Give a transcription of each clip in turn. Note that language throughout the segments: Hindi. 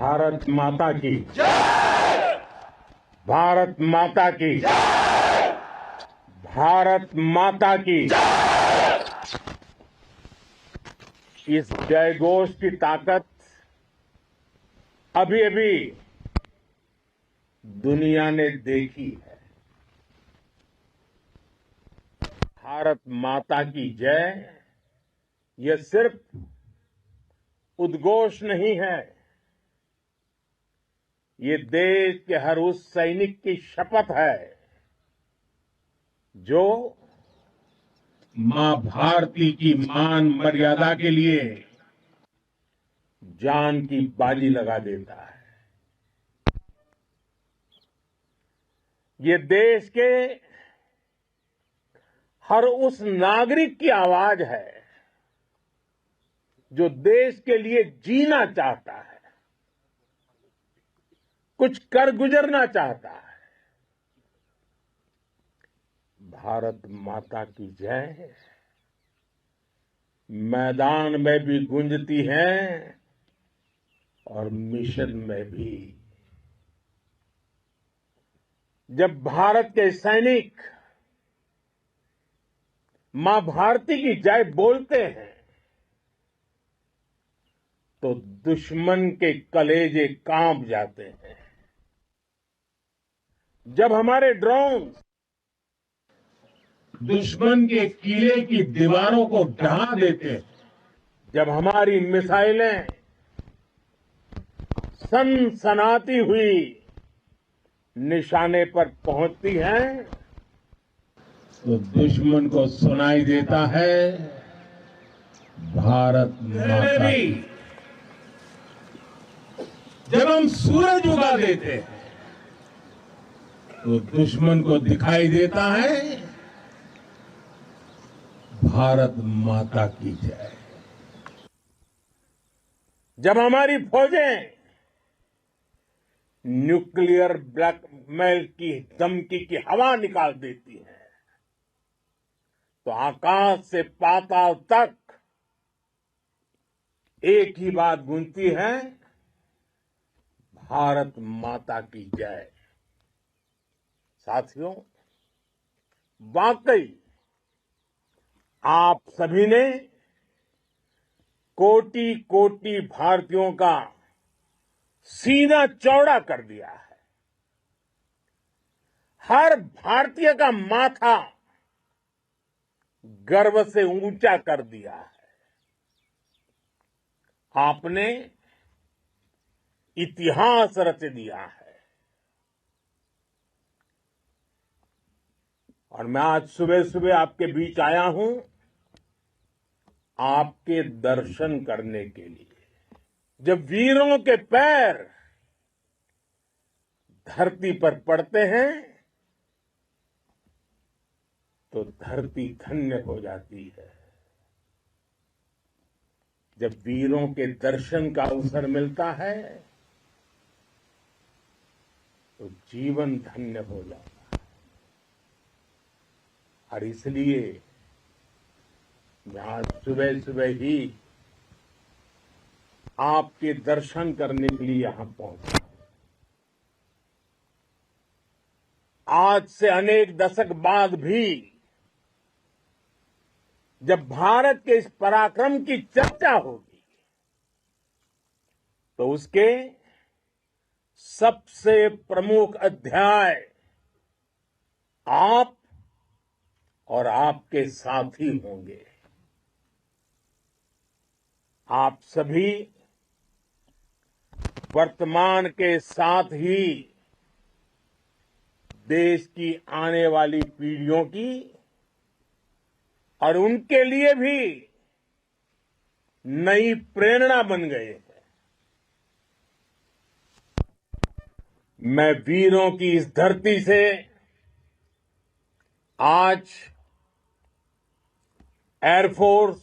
भारत माता की भारत माता की भारत माता की इस जयघोष की ताकत अभी अभी दुनिया ने देखी है। भारत माता की जय यह सिर्फ उद्घोष नहीं है, ये देश के हर उस सैनिक की शपथ है जो मां भारती की मान मर्यादा के लिए जान की बाजी लगा देता है। ये देश के हर उस नागरिक की आवाज है जो देश के लिए जीना चाहता है, कुछ कर गुजरना चाहता है। भारत माता की जय मैदान में भी गूंजती है और मिशन में भी। जब भारत के सैनिक मां भारती की जय बोलते हैं तो दुश्मन के कलेजे कांप जाते हैं। जब हमारे ड्रोन दुश्मन के किले की दीवारों को ढहा देते हैं, जब हमारी मिसाइलें सनसनाती हुई निशाने पर पहुंचती हैं तो दुश्मन को सुनाई देता है भारत माता की। जब हम सूरज उगा देते हैं तो दुश्मन को दिखाई देता है भारत माता की जय। जब हमारी फौजें न्यूक्लियर ब्लैकमेल की धमकी की हवा निकाल देती है तो आकाश से पाताल तक एक ही बात गूंजती है, भारत माता की जय। साथियों, वाकई आप सभी ने कोटि कोटि भारतीयों का सीना चौड़ा कर दिया है। हर भारतीय का माथा गर्व से ऊंचा कर दिया है। आपने इतिहास रच दिया है। और मैं आज सुबह सुबह आपके बीच आया हूं आपके दर्शन करने के लिए। जब वीरों के पैर धरती पर पड़ते हैं तो धरती धन्य हो जाती है। जब वीरों के दर्शन का अवसर मिलता है तो जीवन धन्य हो जाता है। और इसलिए मैं आज सुबह सुबह ही आपके दर्शन करने के लिए यहां पहुंचा। आज से अनेक दशक बाद भी जब भारत के इस पराक्रम की चर्चा होगी तो उसके सबसे प्रमुख अध्याय आप और आपके साथी होंगे। आप सभी वर्तमान के साथ ही देश की आने वाली पीढ़ियों की और उनके लिए भी नई प्रेरणा बन गए हैं। मैं वीरों की इस धरती से आज एयरफोर्स,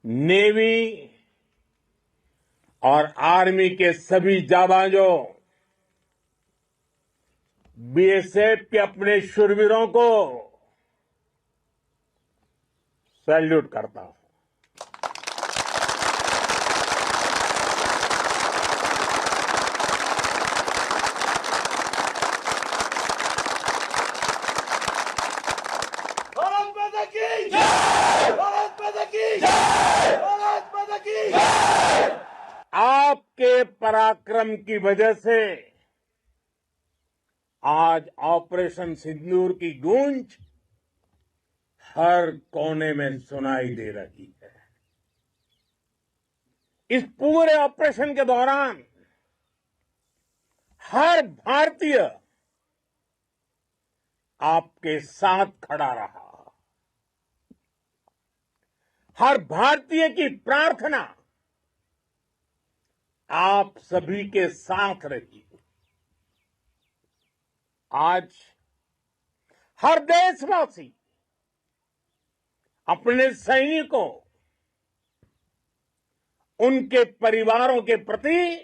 नेवी और आर्मी के सभी जाबाजों, बीएसएफ के अपने शूरवीरों को सैल्यूट करता हूं। आपके पराक्रम की वजह से आज ऑपरेशन सिंदूर की गूंज हर कोने में सुनाई दे रही है। इस पूरे ऑपरेशन के दौरान हर भारतीय आपके साथ खड़ा रहा। हर भारतीय की प्रार्थना आप सभी के साथ रही। आज हर देशवासी अपने सैनिकों, उनके परिवारों के प्रति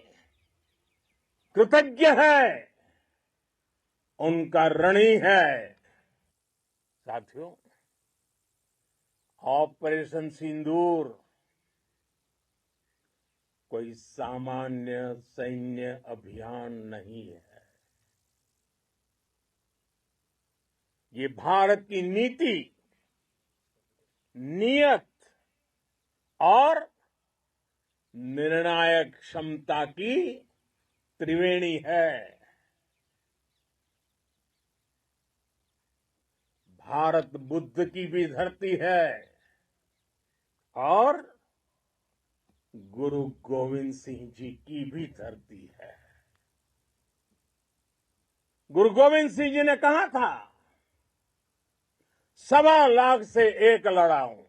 कृतज्ञ है, उनका ऋणी है। साथियों, ऑपरेशन सिंदूर कोई सामान्य सैन्य अभियान नहीं है। ये भारत की नीति, नियत और निर्णायक क्षमता की त्रिवेणी है। भारत बुद्ध की भी धरती है और गुरु गोविंद सिंह जी की भी धरती है। गुरु गोविंद सिंह जी ने कहा था, 1.25 से एक लड़ाऊं,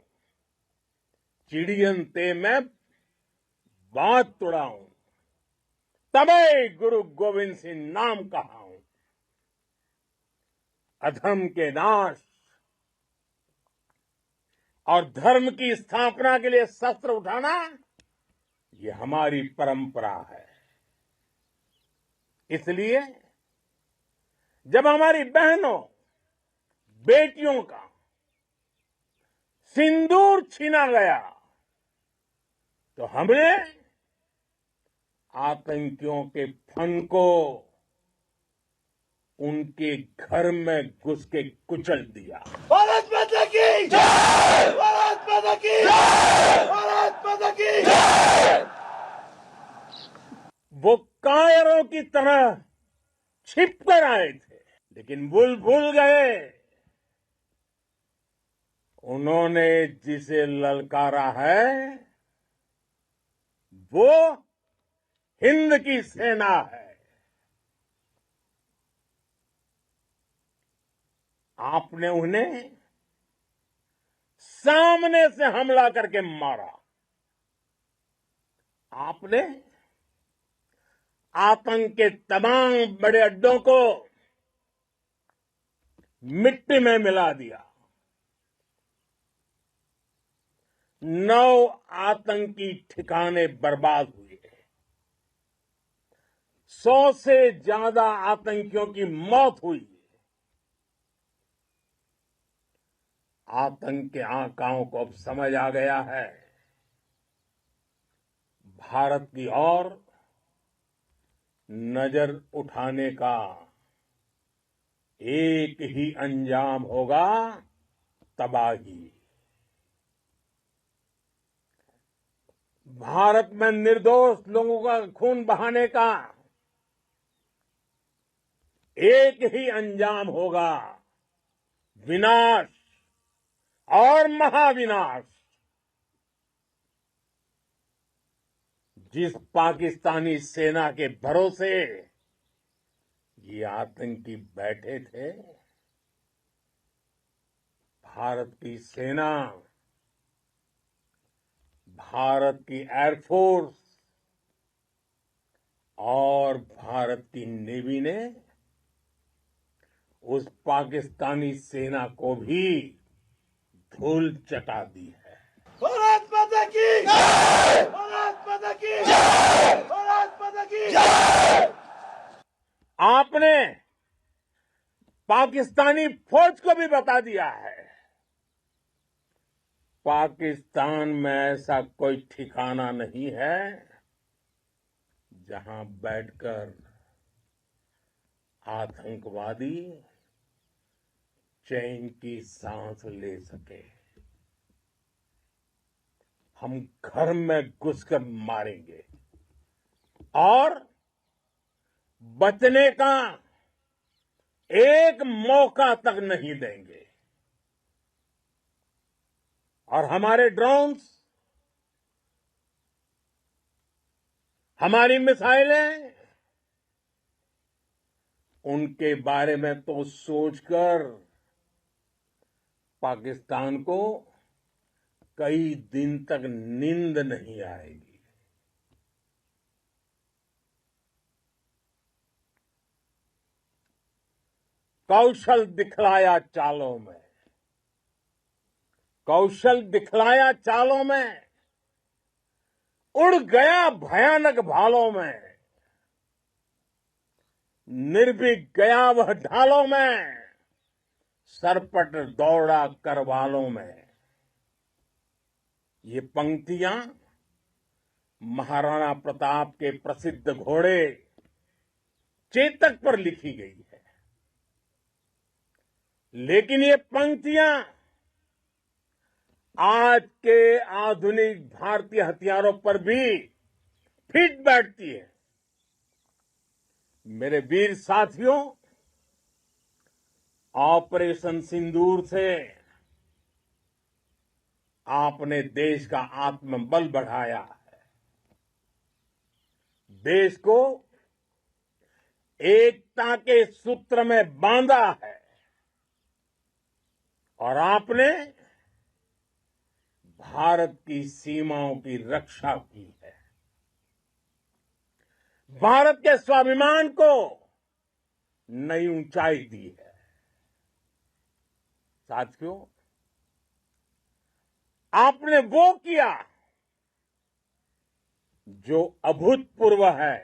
चिड़ियन ते मैं बात तुड़ाऊं, तबे गुरु गोविंद सिंह नाम कहाऊं। अधर्म के नाश और धर्म की स्थापना के लिए शस्त्र उठाना, ये हमारी परंपरा है। इसलिए जब हमारी बहनों, बेटियों का सिंदूर छीना गया, तो हमने आतंकियों के फन को उनके घर में घुस के कुचल दिया। भारत माता की जय! भारत माता की जय! भारत माता की जय! वो कायरों की तरह छिप कर आए थे, लेकिन भूल गए उन्होंने जिसे ललकारा है वो हिंद की सेना है। आपने उन्हें सामने से हमला करके मारा। आपने आतंक के तमाम बड़े अड्डों को मिट्टी में मिला दिया। 9 आतंकी ठिकाने बर्बाद हुए। 100 से ज्यादा आतंकियों की मौत हुई। आतंक के आकाओं को अब समझ आ गया है, भारत की ओर नजर उठाने का एक ही अंजाम होगा, तबाही। भारत में निर्दोष लोगों का खून बहाने का एक ही अंजाम होगा, विनाश और महाविनाश। जिस पाकिस्तानी सेना के भरोसे ये आतंकी बैठे थे, भारत की सेना, भारत की एयरफोर्स और भारत की नेवी ने उस पाकिस्तानी सेना को भी धूल चटा दी है। भारत माता की जय! भारत माता की जय! भारत माता की जय! आपने पाकिस्तानी फौज को भी बता दिया है, पाकिस्तान में ऐसा कोई ठिकाना नहीं है जहां बैठकर आतंकवादी चैन की सांस ले सके। हम घर में घुसकर मारेंगे, और बचने का एक मौका तक नहीं देंगे। और हमारे ड्रोन्स, हमारी मिसाइलें, उनके बारे में तो सोचकर पाकिस्तान को कई दिन तक नींद नहीं आएगी। कौशल दिखलाया चालों में, कौशल दिखलाया चालों में, उड़ गया भयानक भालों में, निर्भीक गया वह ढालों में, सरपट दौड़ा करवालों में। ये पंक्तियां महाराणा प्रताप के प्रसिद्ध घोड़े चेतक पर लिखी गई है। लेकिन ये पंक्तियां आज के आधुनिक भारतीय हथियारों पर भी फिट बैठती है। मेरे वीर साथियों, ऑपरेशन सिंदूर से आपने देश का आत्मबल बढ़ाया है, देश को एकता के सूत्र में बांधा है और आपने भारत की सीमाओं की रक्षा की है। भारत के स्वाभिमान को नई ऊंचाई दी है। साथियों, आपने वो किया जो अभूतपूर्व है,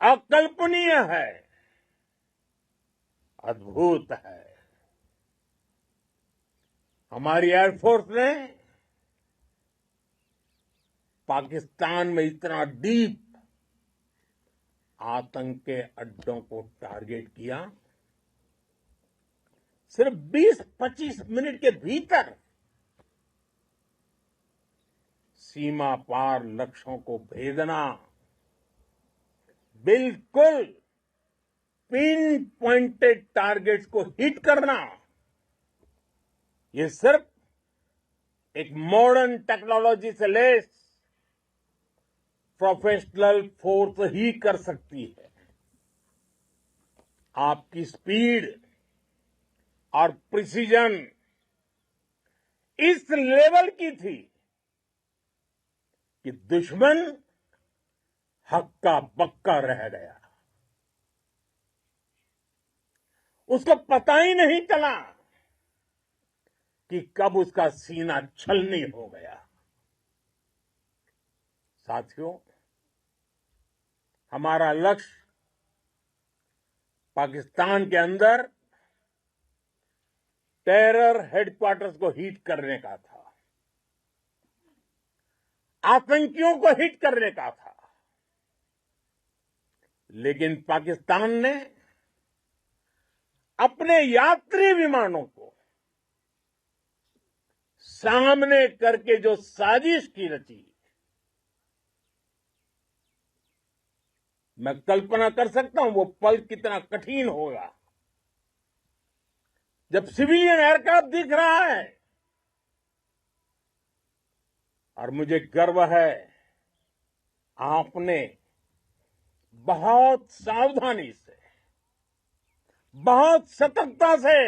अकल्पनीय है, अद्भुत है। हमारी एयरफोर्स ने पाकिस्तान में इतना डीप आतंक के अड्डों को टारगेट किया, सिर्फ 20-25 मिनट के भीतर सीमा पार लक्ष्यों को भेदना, बिल्कुल पिन पॉइंटेड टारगेट्स को हिट करना, ये सिर्फ एक मॉडर्न टेक्नोलॉजी से लेस प्रोफेशनल फोर्स ही कर सकती है। आपकी स्पीड और प्रिसीजन इस लेवल की थी कि दुश्मन हक्का बक्का रह गया। उसको पता ही नहीं चला कि कब उसका सीना छलनी हो गया। साथियों, हमारा लक्ष्य पाकिस्तान के अंदर टेरर हेडक्वार्टर्स को हिट करने का था, आतंकियों को हिट करने का था। लेकिन पाकिस्तान ने अपने यात्री विमानों को सामने करके जो साजिश की रची, मैं कल्पना कर सकता हूं वो पल कितना कठिन होगा जब सिविलियन एयरक्राफ्ट दिख रहा है। और मुझे गर्व है, आपने बहुत सावधानी से, बहुत सतर्कता से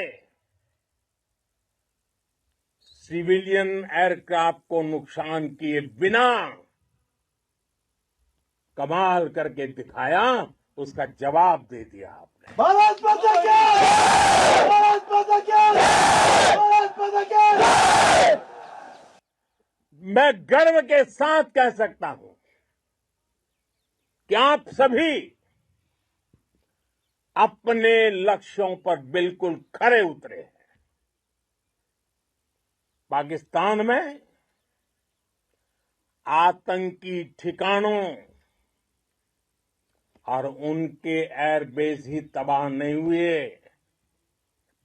सिविलियन एयरक्राफ्ट को नुकसान किए बिना कमाल करके दिखाया, उसका जवाब दे दिया आपने। भारत माता की! भारत माता की! भारत माता की! मैं गर्व के साथ कह सकता हूं कि आप सभी अपने लक्ष्यों पर बिल्कुल खरे उतरे हैं। पाकिस्तान में आतंकी ठिकानों और उनके एयरबेस ही तबाह नहीं हुए,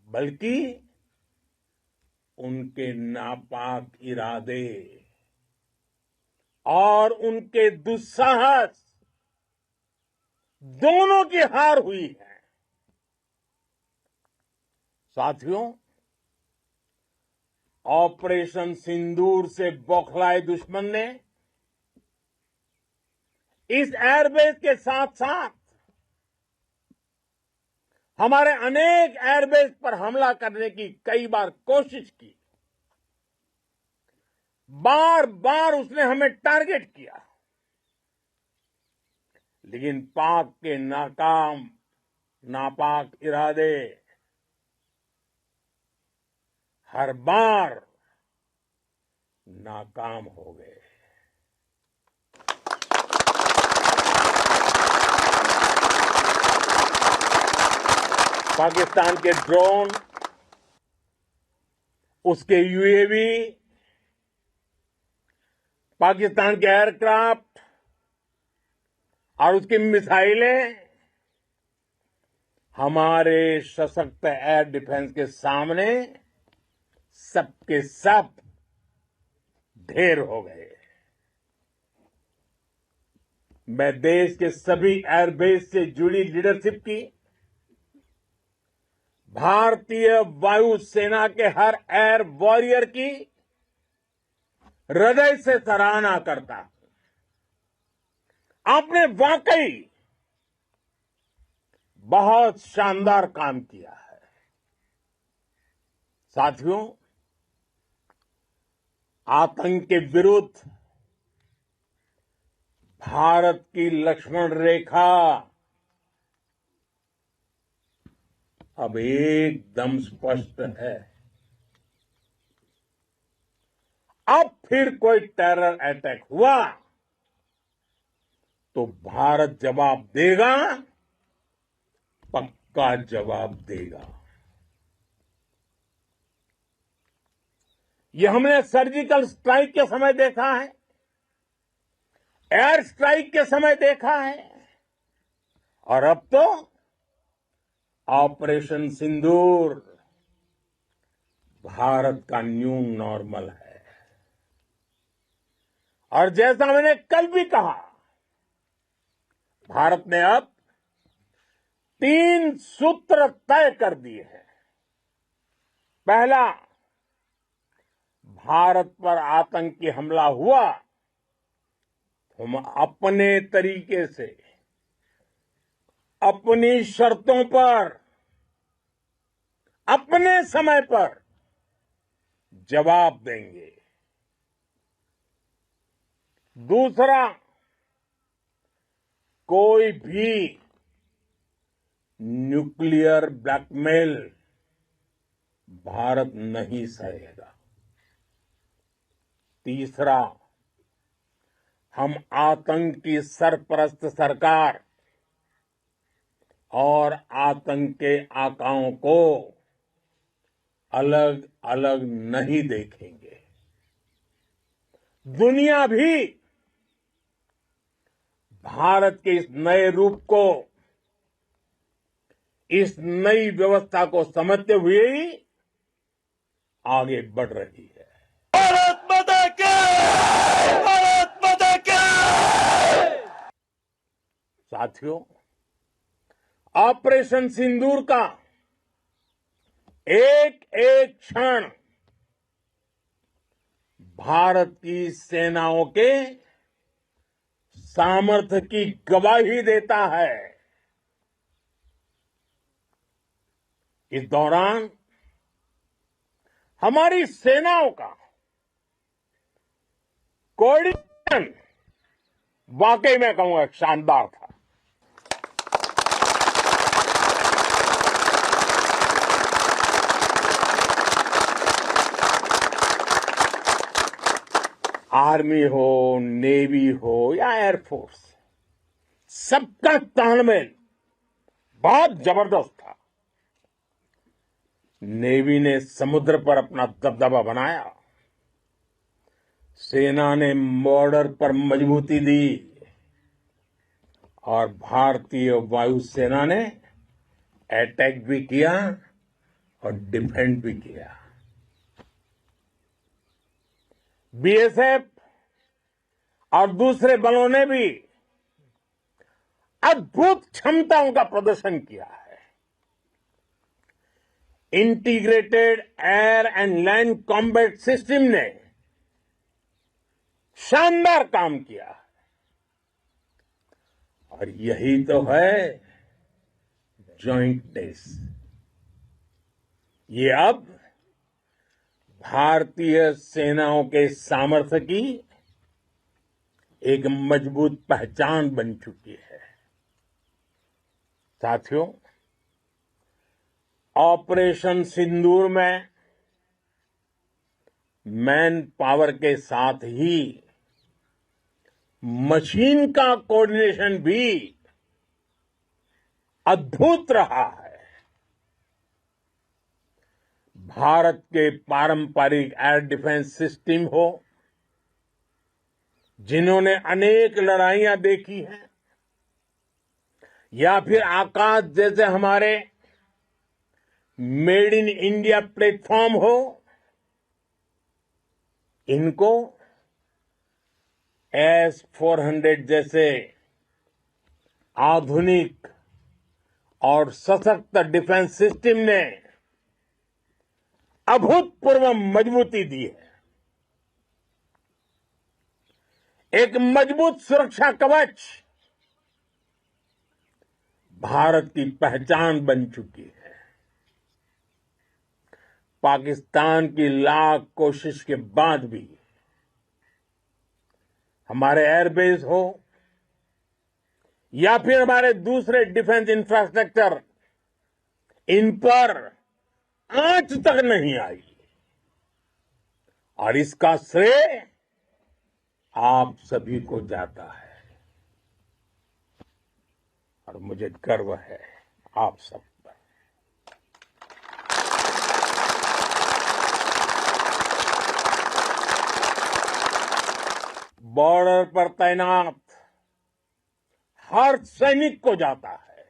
बल्कि उनके नापाक इरादे, और उनके दुस्साहस दोनों की हार हुई है। साथियों, ऑपरेशन सिंदूर से बौखलाए दुश्मन ने इस एयरबेस के साथ साथ हमारे अनेक एयरबेस पर हमला करने की कई बार कोशिश की। बार बार उसने हमें टारगेट किया, लेकिन पाक के नापाक इरादे हर बार नाकाम हो गए। पाकिस्तान के ड्रोन, उसके यूएवी, पाकिस्तान के एयरक्राफ्ट और उसकी मिसाइलें हमारे सशक्त एयर डिफेंस के सामने सबके सब ढेर हो गए। मैं देश के सभी एयरबेस से जुड़ी लीडरशिप की, भारतीय वायुसेना के हर एयर वॉरियर की हृदय से सराहना करता हूं। आपने वाकई बहुत शानदार काम किया है। साथियों, आतंक के विरुद्ध भारत की लक्ष्मण रेखा अब एकदम स्पष्ट है। अब फिर कोई टेरर अटैक हुआ तो भारत जवाब देगा, पक्का जवाब देगा। ये हमने सर्जिकल स्ट्राइक के समय देखा है, एयर स्ट्राइक के समय देखा है, और अब तो ऑपरेशन सिंदूर भारत का न्यू नॉर्मल है। और जैसा मैंने कल भी कहा, भारत ने अब 3 सूत्र तय कर दिए हैं। पहला, भारत पर आतंकी हमला हुआ तो हम अपने तरीके से, अपनी शर्तों पर, अपने समय पर जवाब देंगे। दूसरा, कोई भी न्यूक्लियर ब्लैकमेल भारत नहीं सहेगा। तीसरा, हम आतंक की सरपरस्त सरकार और आतंक के आकाओं को अलग अलग नहीं देखेंगे। दुनिया भी भारत के इस नए रूप को, इस नई व्यवस्था को समझते हुए ही आगे बढ़ रही है। भारत माता की! भारत माता की! साथियों, ऑपरेशन सिंदूर का एक एक क्षण भारत की सेनाओं के सामर्थ्य की गवाही देता है। इस दौरान हमारी सेनाओं का कोऑर्डिनेशन वाकई में कहूंगा शानदार था। आर्मी हो, नेवी हो या एयरफोर्स, सबका तालमेल बहुत जबरदस्त था। नेवी ने समुद्र पर अपना दबदबा बनाया, सेना ने बॉर्डर पर मजबूती दी और भारतीय वायुसेना ने अटैक भी किया और डिफेंड भी किया। बीएसएफ और दूसरे बलों ने भी अद्भुत क्षमताओं का प्रदर्शन किया है। Integrated air and land combat system ने शानदार काम किया है। और यही तो है जॉइंटनेस। ये अब भारतीय सेनाओं के सामर्थ्य की एक मजबूत पहचान बन चुकी है। साथियों, ऑपरेशन सिंदूर में मैन पावर के साथ ही मशीन का कोऑर्डिनेशन भी अद्भुत रहा है। भारत के पारंपरिक एयर डिफेंस सिस्टम हो, जिन्होंने अनेक लड़ाइयां देखी हैं, या फिर आकाश जैसे हमारे मेड इन इंडिया प्लेटफॉर्म हो, इनको S-400 जैसे आधुनिक और सशक्त डिफेंस सिस्टम ने अभूतपूर्व मजबूती दी है। एक मजबूत सुरक्षा कवच भारत की पहचान बन चुकी है। पाकिस्तान की लाख कोशिश के बाद भी हमारे एयरबेस हो या फिर हमारे दूसरे डिफेंस इंफ्रास्ट्रक्चर, इन पर आंच तक नहीं आई। और इसका श्रेय आप सभी को जाता है। और मुझे गर्व है आप सब पर। बॉर्डर पर तैनात हर सैनिक को जाता है।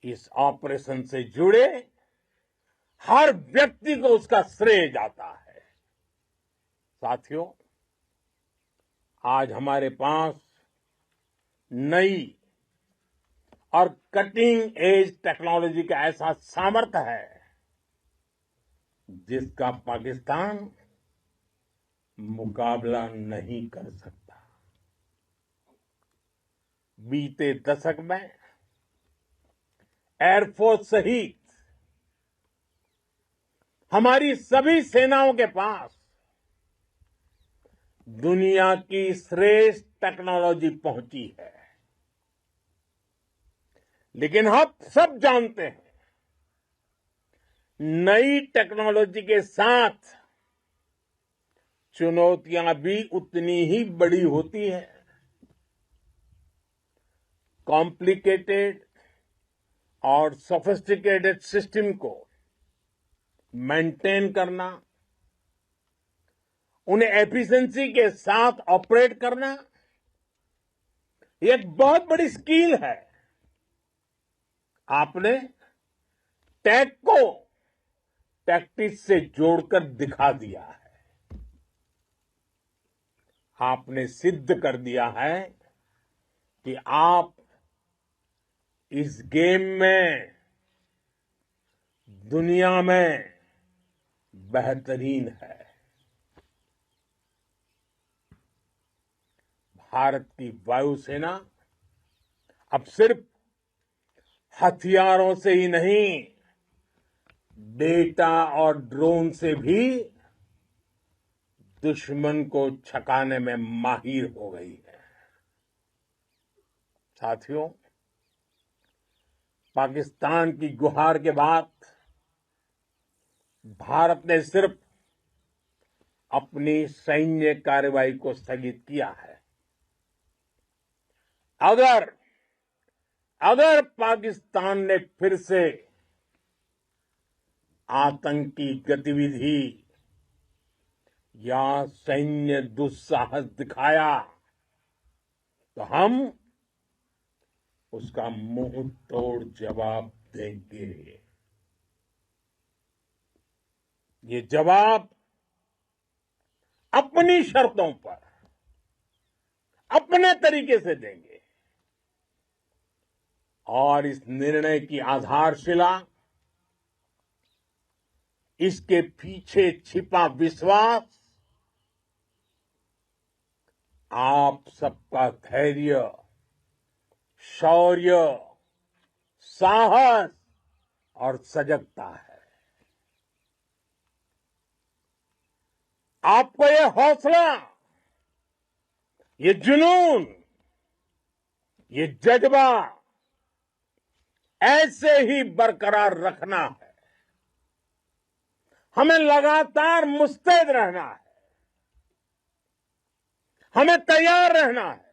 इस ऑपरेशन से जुड़े हर व्यक्ति को उसका श्रेय जाता है। साथियों, आज हमारे पास नई और कटिंग एज टेक्नोलॉजी का ऐसा सामर्थ्य है जिसका पाकिस्तान मुकाबला नहीं कर सकता। बीते दशक में एयरफोर्स सहित हमारी सभी सेनाओं के पास दुनिया की श्रेष्ठ टेक्नोलॉजी पहुंची है। लेकिन हम सब जानते हैं, नई टेक्नोलॉजी के साथ चुनौतियां भी उतनी ही बड़ी होती है। कॉम्प्लिकेटेड और सोफिस्टिकेटेड सिस्टम को मेंटेन करना, उन्हें एफिशिएंसी के साथ ऑपरेट करना, ये एक बहुत बड़ी स्किल है। आपने टेक को टैक्टिक्स से जोड़कर दिखा दिया है। आपने सिद्ध कर दिया है कि आप इस गेम में दुनिया में बेहतरीन है। भारत की वायुसेना अब सिर्फ हथियारों से ही नहीं, डेटा और ड्रोन से भी दुश्मन को छकाने में माहिर हो गई है। साथियों, पाकिस्तान की गुहार के बाद भारत ने सिर्फ अपनी सैन्य कार्रवाई को स्थगित किया है। अगर पाकिस्तान ने फिर से आतंकी गतिविधि या सैन्य दुस्साहस दिखाया तो हम उसका मुंह तोड़ जवाब देंगे। ये जवाब अपनी शर्तों पर अपने तरीके से देंगे। और इस निर्णय की आधारशिला, इसके पीछे छिपा विश्वास आप सबका धैर्य, शौर्य, साहस और सजगता है। आपको ये हौसला, ये जुनून, ये जज्बा ऐसे ही बरकरार रखना है। हमें लगातार मुस्तैद रहना है, हमें तैयार रहना है।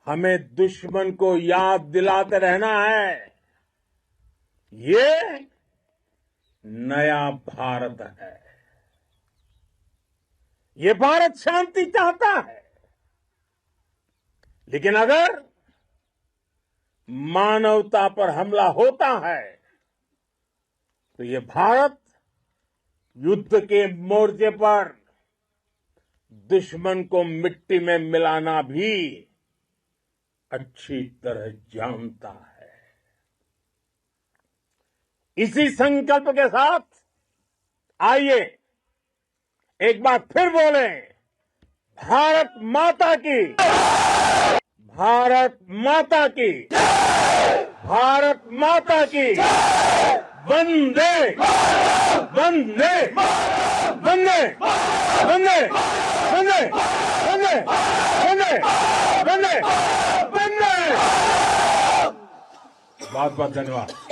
हमें दुश्मन को याद दिलाते रहना है, ये नया भारत है। ये भारत शांति चाहता है, लेकिन अगर मानवता पर हमला होता है तो ये भारत युद्ध के मोर्चे पर दुश्मन को मिट्टी में मिलाना भी अच्छी तरह जानता है। इसी संकल्प के साथ आइए एक बार फिर बोलें, भारत माता की, भारत माता की, भारत माता की, वंदे वंदे वंदे वंदे वंदे वंदे वंदे वंदे वंदे। बहुत बहुत धन्यवाद।